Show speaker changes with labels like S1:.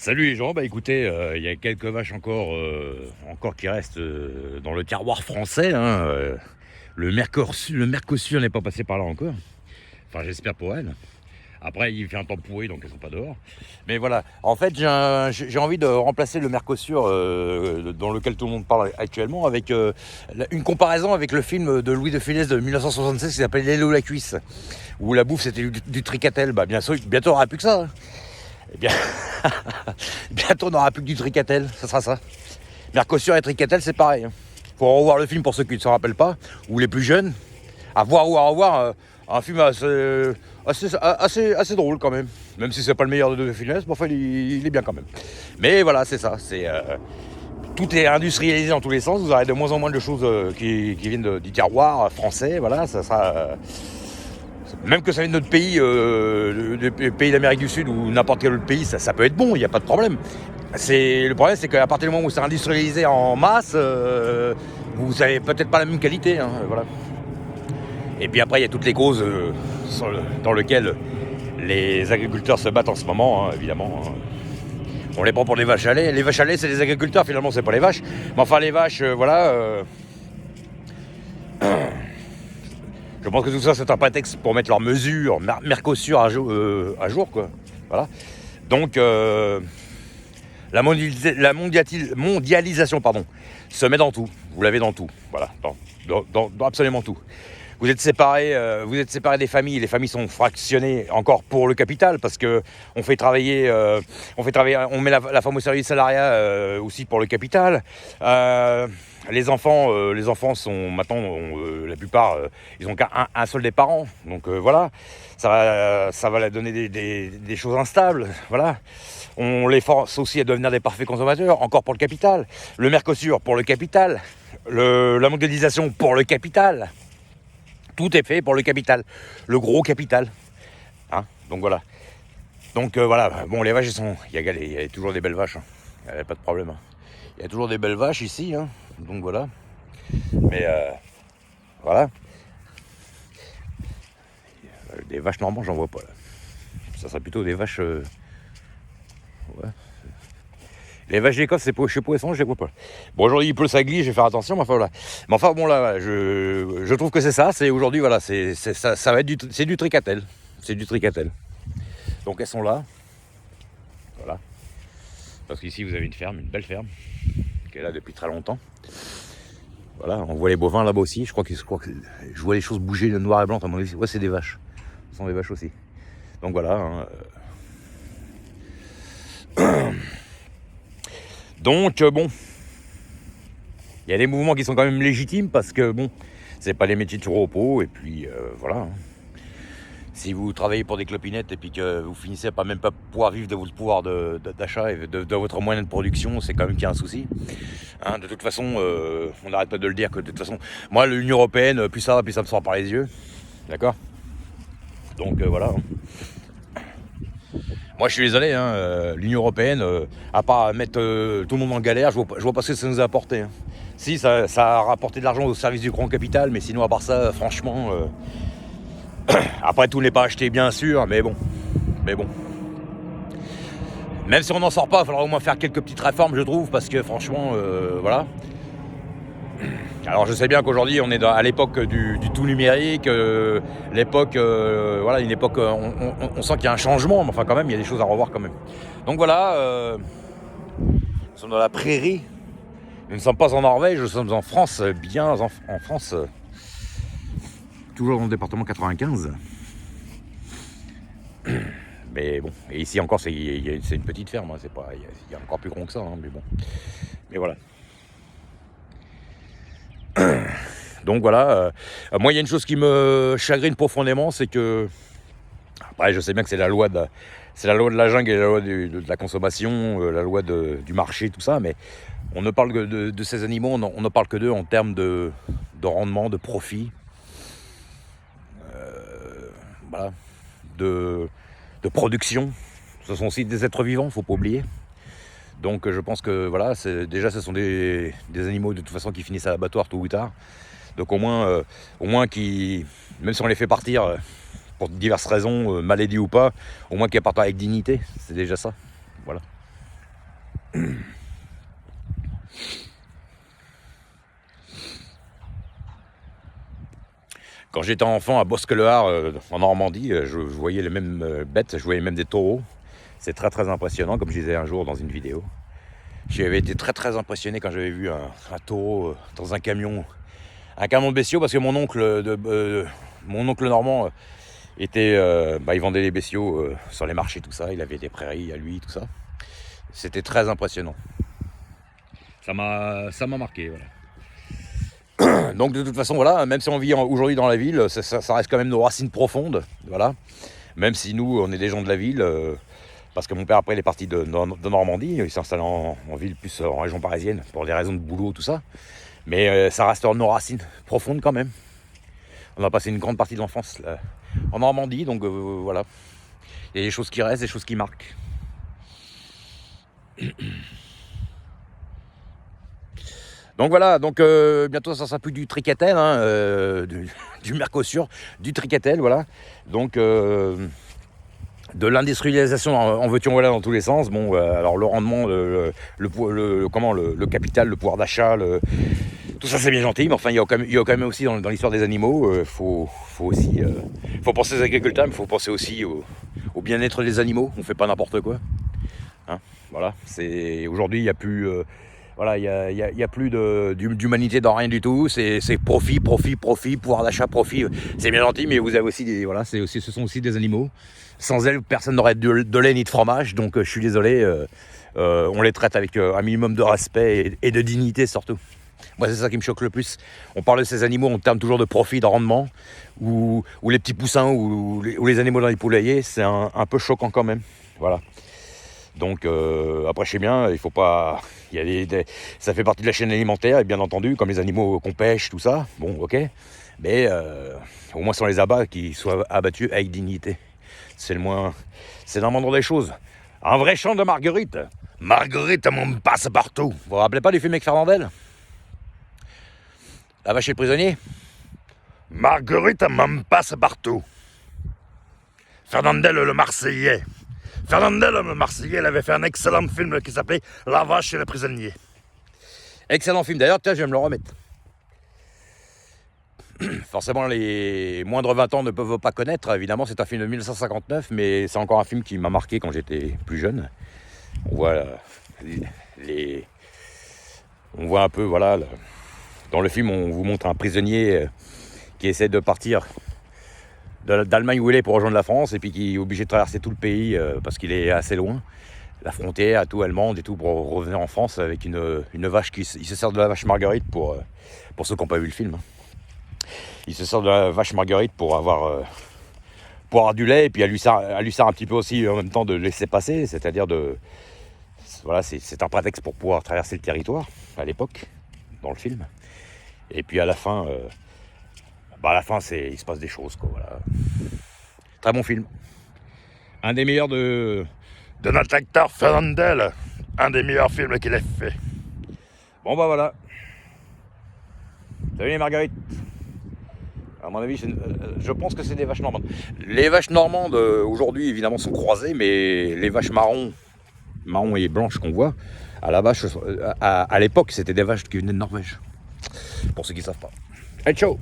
S1: Salut les gens, bah écoutez, il y a quelques vaches encore qui restent dans le terroir français, hein, le Mercosur n'est pas passé par là encore. Enfin, j'espère pour elles. Après, il fait un temps pourri, donc elles sont pas dehors. Mais voilà, en fait, j'ai envie de remplacer le Mercosur dans lequel tout le monde parle actuellement avec une comparaison avec le film de Louis de Funès de 1976 qui s'appelle L'Hello la cuisse, où la bouffe c'était du tricatel. Bah bien sûr, bientôt on n'aura plus que ça, hein. Eh bien, bientôt on n'aura plus que du tricatel, ça sera ça. Mercosur et tricatel, c'est pareil, hein. Faut revoir le film pour ceux qui ne s'en rappellent pas, ou les plus jeunes. À voir ou à revoir, un film assez drôle quand même. Même si c'est pas le meilleur de Funès, bon, enfin, il est bien quand même. Mais voilà, c'est ça. Tout est industrialisé dans tous les sens. Vous aurez de moins en moins de choses qui viennent du terroir français. Voilà, ça sera. Même que ça vienne de notre pays, des pays d'Amérique du Sud ou n'importe quel autre pays, ça peut être bon, il n'y a pas de problème. Le problème, c'est qu'à partir du moment où c'est industrialisé en masse, vous n'avez peut-être pas la même qualité, hein, voilà. Et puis après, il y a toutes les causes dans lesquelles les agriculteurs se battent en ce moment, hein, évidemment, hein. On les prend pour des vaches à lait. Les vaches à lait, c'est les agriculteurs, finalement, c'est pas les vaches. Mais enfin, les vaches, voilà. Je pense que tout ça, c'est un prétexte pour mettre leurs mesures Mercosur à jour, quoi. Voilà. Donc, la mondialisation, se met dans tout. Vous l'avez dans tout. Voilà, dans absolument tout. Vous êtes séparés des familles. Les familles sont fractionnées encore pour le capital parce que on met la femme au service salariat aussi pour le capital. Les enfants sont maintenant, la plupart, ils ont qu'un seul des parents. Donc voilà, ça va leur donner des choses instables. Voilà. On les force aussi à devenir des parfaits consommateurs, encore pour le capital. Le Mercosur pour le capital. La mondialisation pour le capital. Tout est fait pour le capital, le gros capital, hein. Donc voilà. Donc voilà. Bon, les vaches, il y a toujours des belles vaches, hein. Il n'y a pas de problème, hein. Il y a toujours des belles vaches ici, hein. Donc voilà. Mais voilà. Des vaches normales, j'en vois pas là. Ça serait plutôt des vaches. Ouais. Les vaches d'Écosse, c'est chez Poisson, je les vois pas. Bon, aujourd'hui il pleut, ça glisse, je vais faire attention, mais enfin voilà. Mais enfin bon là, je trouve que c'est ça. C'est aujourd'hui, voilà, ça va être c'est du tricatel. C'est du tricatel. Donc elles sont là. Voilà. Parce qu'ici vous avez une belle ferme, qui est là depuis très longtemps. Voilà, on voit les bovins là-bas aussi. Je crois que je vois les choses bouger de noir et blanc. À mon avis, ouais, c'est des vaches. Ce sont des vaches aussi. Donc voilà. Hein. Donc bon, il y a des mouvements qui sont quand même légitimes parce que bon, c'est pas les métiers de repos et puis voilà. Hein. Si vous travaillez pour des clopinettes et puis que vous finissez par même pas pouvoir vivre de votre pouvoir d'achat et de votre moyen de production, c'est quand même qu'il y a un souci. Hein, de toute façon, on n'arrête pas de le dire que de toute façon, moi l'Union Européenne, plus ça me sort par les yeux, d'accord. Donc voilà. Hein. Moi je suis désolé, hein, l'Union Européenne, à part mettre tout le monde en galère, je vois pas ce que ça nous a apporté. Hein. Si, ça a rapporté de l'argent au service du grand capital, mais sinon à part ça, franchement, après tout n'est pas acheté bien sûr, mais bon. Même si on n'en sort pas, il faudra au moins faire quelques petites réformes, je trouve, parce que franchement, voilà. Alors je sais bien qu'aujourd'hui on est à l'époque du tout numérique, l'époque, voilà, une époque, on sent qu'il y a un changement, mais enfin quand même il y a des choses à revoir quand même. Donc voilà, nous sommes dans la prairie, nous ne sommes pas en Norvège, nous sommes en France, bien en France, toujours dans le département 95. Mais bon, et ici encore c'est une petite ferme, hein, c'est pas, il y a encore plus grand que ça, hein, mais bon, mais voilà. Donc voilà, moi il y a une chose qui me chagrine profondément, c'est que, après je sais bien que c'est la loi de la jungle et la loi de la consommation, la loi du marché, tout ça, mais on ne parle que de ces animaux, on ne parle que d'eux en termes de rendement, de profit, voilà, de production. Ce sont aussi des êtres vivants, faut pas oublier. Donc je pense que voilà, ce sont des animaux de toute façon qui finissent à l'abattoir tôt ou tard. Donc au moins même si on les fait partir pour diverses raisons, maladies ou pas, au moins qu'ils partent avec dignité, c'est déjà ça. Voilà. Quand j'étais enfant à Bosque-le-Hard, en Normandie, je voyais les mêmes bêtes, je voyais même des taureaux. C'est très très impressionnant, comme je disais un jour dans une vidéo. J'avais été très très impressionné quand j'avais vu un taureau dans un camion de bestiaux, parce que mon oncle normand était, il vendait les bestiaux sur les marchés, tout ça. Il avait des prairies à lui, tout ça. C'était très impressionnant. Ça m'a marqué, voilà. Donc de toute façon, voilà, même si on vit aujourd'hui dans la ville, ça reste quand même nos racines profondes, voilà. Même si nous, on est des gens de la ville, parce que mon père après il est parti de Normandie, il s'est installé en ville, plus en région parisienne, pour des raisons de boulot, tout ça. Mais ça reste nos racines profondes quand même. On a passé une grande partie de l'enfance en Normandie, donc voilà. Il y a des choses qui restent, des choses qui marquent. Donc voilà, donc bientôt ça sera plus du tricatel, hein, du Mercosur, du tricatel, voilà. Donc de l'industrialisation en veux-tu en voilà dans tous les sens. Bon, alors le rendement, le capital, le pouvoir d'achat, tout ça c'est bien gentil, mais enfin il y a quand même aussi dans l'histoire des animaux, faut penser aux agriculteurs, mais il faut penser aussi au bien-être des animaux. On fait pas n'importe quoi, hein, voilà. C'est aujourd'hui il y a plus voilà, il y a plus d'humanité dans rien du tout. C'est profit, pouvoir d'achat, profit. C'est bien gentil, mais vous avez aussi ce sont aussi des animaux. Sans elles, personne n'aurait de lait ni de fromage. Donc je suis désolé, on les traite avec un minimum de respect et de dignité surtout. Moi, c'est ça qui me choque le plus. On parle de ces animaux en termes toujours de profit, de rendement, ou les petits poussins, ou les animaux dans les poulaillers. C'est un peu choquant quand même. Voilà. Donc après je sais bien, il faut pas. Ça fait partie de la chaîne alimentaire, et bien entendu, comme les animaux qu'on pêche, tout ça, bon ok. Mais au moins si on les abat, qu'ils soient abattus avec dignité. C'est dans le moindre des choses. Un vrai chant de Marguerite. Marguerite m'en passe partout. Vous vous rappelez pas du film avec Fernandel? La vache et le prisonnier. Marguerite m'en passe partout. Fernandel le Marseillais. Fernandel, le Marseillais, il avait fait un excellent film qui s'appelait La vache et le prisonnier. Excellent film d'ailleurs, tiens, je vais me le remettre. Forcément, les moindres de 20 ans ne peuvent pas connaître. Évidemment, c'est un film de 1959, mais c'est encore un film qui m'a marqué quand j'étais plus jeune. On voit on voit un peu, voilà, dans le film, on vous montre un prisonnier qui essaie de partir d'Allemagne où il est pour rejoindre la France, et puis qui est obligé de traverser tout le pays parce qu'il est assez loin, la frontière, tout allemande et tout, pour revenir en France avec une vache il se sert de la vache Marguerite pour ceux qui n'ont pas vu le film. Il se sert de la vache Marguerite pour avoir du lait, et puis elle lui sert un petit peu aussi en même temps de laisser passer, c'est-à-dire voilà, c'est un prétexte pour pouvoir traverser le territoire à l'époque dans le film. Et puis à la fin, il se passe des choses, quoi, voilà. Très bon film. Un des meilleurs de notre acteur Fernandel. Un des meilleurs films qu'il ait fait. Bon bah voilà. Salut les marguerites. À mon avis, je pense que c'est des vaches normandes. Les vaches normandes aujourd'hui évidemment sont croisées, mais les vaches marron et blanches qu'on voit, à l'époque c'était des vaches qui venaient de Norvège. Pour ceux qui ne savent pas. Allez, ciao.